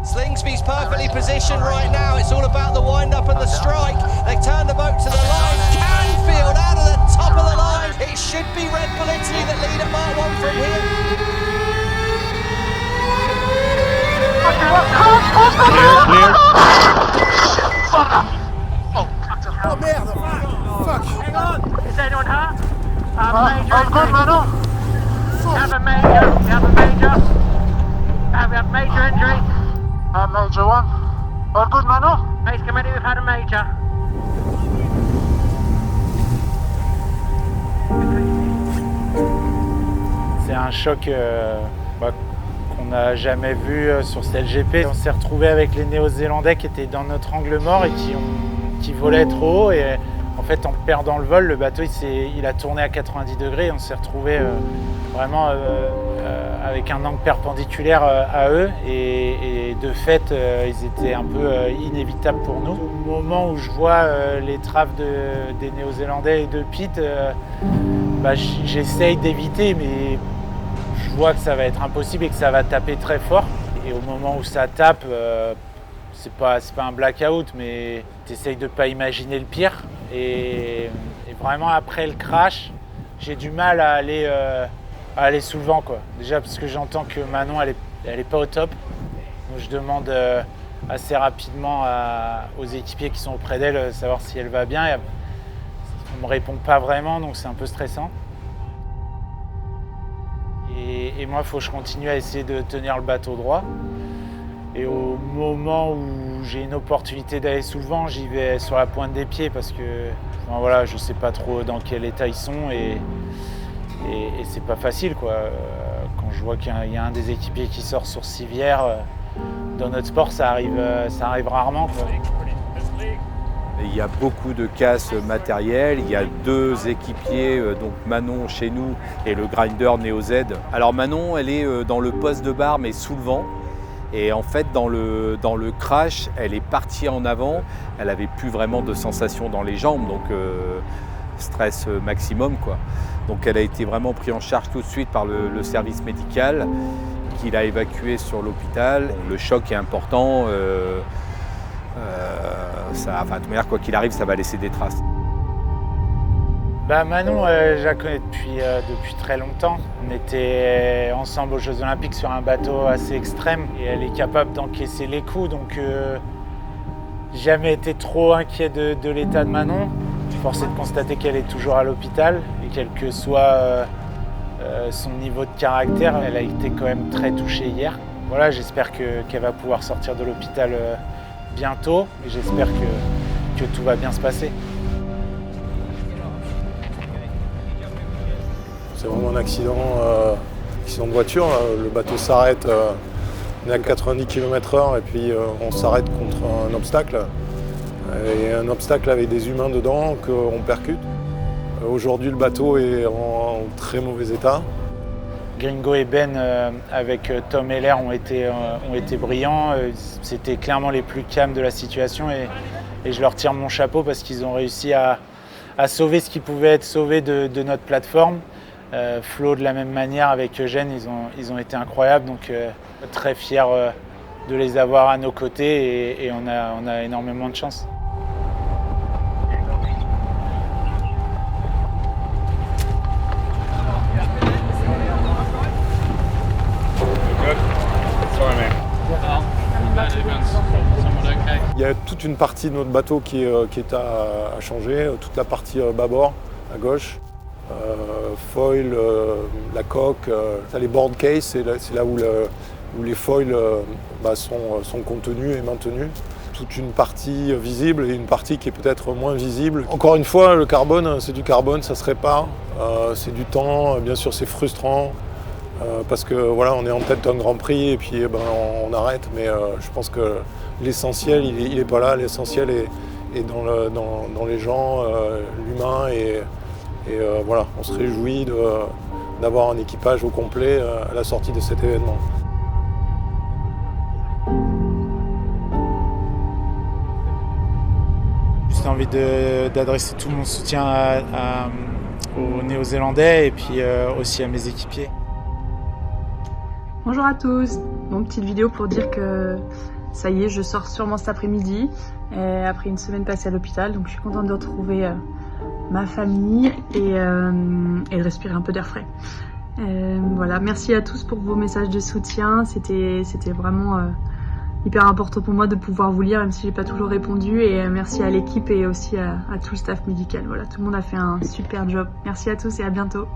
Slingsby's perfectly positioned right now. It's all about the wind-up and the strike. They turn the boat to the line. Canfield out of the top of the line. It should be Red Bull Italy that lead at Mark 1 from here. Clear. Oh merde! Fuck! Hang on! Is anyone hurt? Major I'm good, injury. Manu. We have a major. We have a major. We have major injury. Major one. All good, Manu. Race committee, we've had a major. C'est un choc qu'on n'a jamais vu sur cette LGP. On s'est retrouvé avec les Néo-Zélandais qui étaient dans notre angle mort et qui volaient trop haut. Et en fait, en perdant le vol, le bateau il a tourné à 90 degrés. Et on s'est retrouvé vraiment avec un angle perpendiculaire à eux. Et de fait, ils étaient un peu inévitables pour nous. Au moment où je vois les traves des Néo-Zélandais et de Pete, j'essaye d'éviter, mais je vois que ça va être impossible et que ça va taper très fort. Et au moment où ça tape, c'est pas un blackout, mais tu essayes de ne pas imaginer le pire. Et vraiment après le crash, j'ai du mal à aller sous le vent, quoi. Déjà parce que j'entends que Manon, elle est pas au top. Donc je demande assez rapidement aux équipiers qui sont auprès d'elle savoir si elle va bien. Et on me répond pas vraiment, donc c'est un peu stressant. Et moi, il faut que je continue à essayer de tenir le bateau droit. Et au moment où j'ai une opportunité d'aller sous le vent, j'y vais sur la pointe des pieds parce que voilà, je ne sais pas trop dans quel état ils sont et c'est pas facile, quoi. Quand je vois qu'il y a un des équipiers qui sort sur civière, dans notre sport, ça arrive rarement, quoi. Il y a beaucoup de casse matérielles, il y a deux équipiers, donc Manon chez nous et le grinder Neo Z. Alors Manon, elle est dans le poste de barre mais sous le vent. Et en fait, dans le crash, elle est partie en avant. Elle avait plus vraiment de sensation dans les jambes, donc stress maximum, quoi. Donc elle a été vraiment prise en charge tout de suite par le service médical qui l'a évacuée sur l'hôpital. Le choc est important. De toute manière, quoi qu'il arrive, ça va laisser des traces. Manon, je la connais depuis très longtemps. On était ensemble aux Jeux Olympiques sur un bateau assez extrême et elle est capable d'encaisser les coups, donc j'ai jamais été trop inquiet de l'état de Manon. Force est de constater qu'elle est toujours à l'hôpital et quel que soit son niveau de caractère, elle a été quand même très touchée hier. Voilà, j'espère qu'elle va pouvoir sortir de l'hôpital bientôt et j'espère que tout va bien se passer. C'est vraiment un accident de voiture. Le bateau s'arrête, on est à 90 km/h et puis on s'arrête contre un obstacle. Et un obstacle avec des humains dedans qu'on percute. Aujourd'hui, le bateau est en très mauvais état. Gringo et Ben, avec Tom Heller, ont été brillants. C'était clairement les plus calmes de la situation et je leur tire mon chapeau parce qu'ils ont réussi à sauver ce qui pouvait être sauvé de notre plateforme. Flo, de la même manière, avec Eugène, ils ont été incroyables. Donc très fiers de les avoir à nos côtés et on a énormément de chance. Il y a toute une partie de notre bateau qui est à changer, toute la partie bâbord à gauche, foil, la coque, les board case, c'est là où les foils sont contenus et maintenus. Toute une partie visible et une partie qui est peut-être moins visible. Encore une fois, le carbone, c'est du carbone, ça se répare, c'est du temps, bien sûr c'est frustrant. Parce que voilà, on est en tête d'un Grand Prix et puis on arrête, mais je pense que l'essentiel, il est pas là. L'essentiel est dans les gens, l'humain et voilà, on se réjouit d'avoir un équipage au complet à la sortie de cet événement. Juste envie d'adresser tout mon soutien aux Néo-Zélandais et puis aussi à mes équipiers. Bonjour à tous, Bon, petite vidéo pour dire que ça y est, je sors sûrement cet après-midi, après une semaine passée à l'hôpital, donc je suis contente de retrouver ma famille et de respirer un peu d'air frais. Voilà, merci à tous pour vos messages de soutien, c'était vraiment hyper important pour moi de pouvoir vous lire, même si j'ai pas toujours répondu, et merci à l'équipe et aussi à tout le staff médical. Voilà, tout le monde a fait un super job. Merci à tous et à bientôt.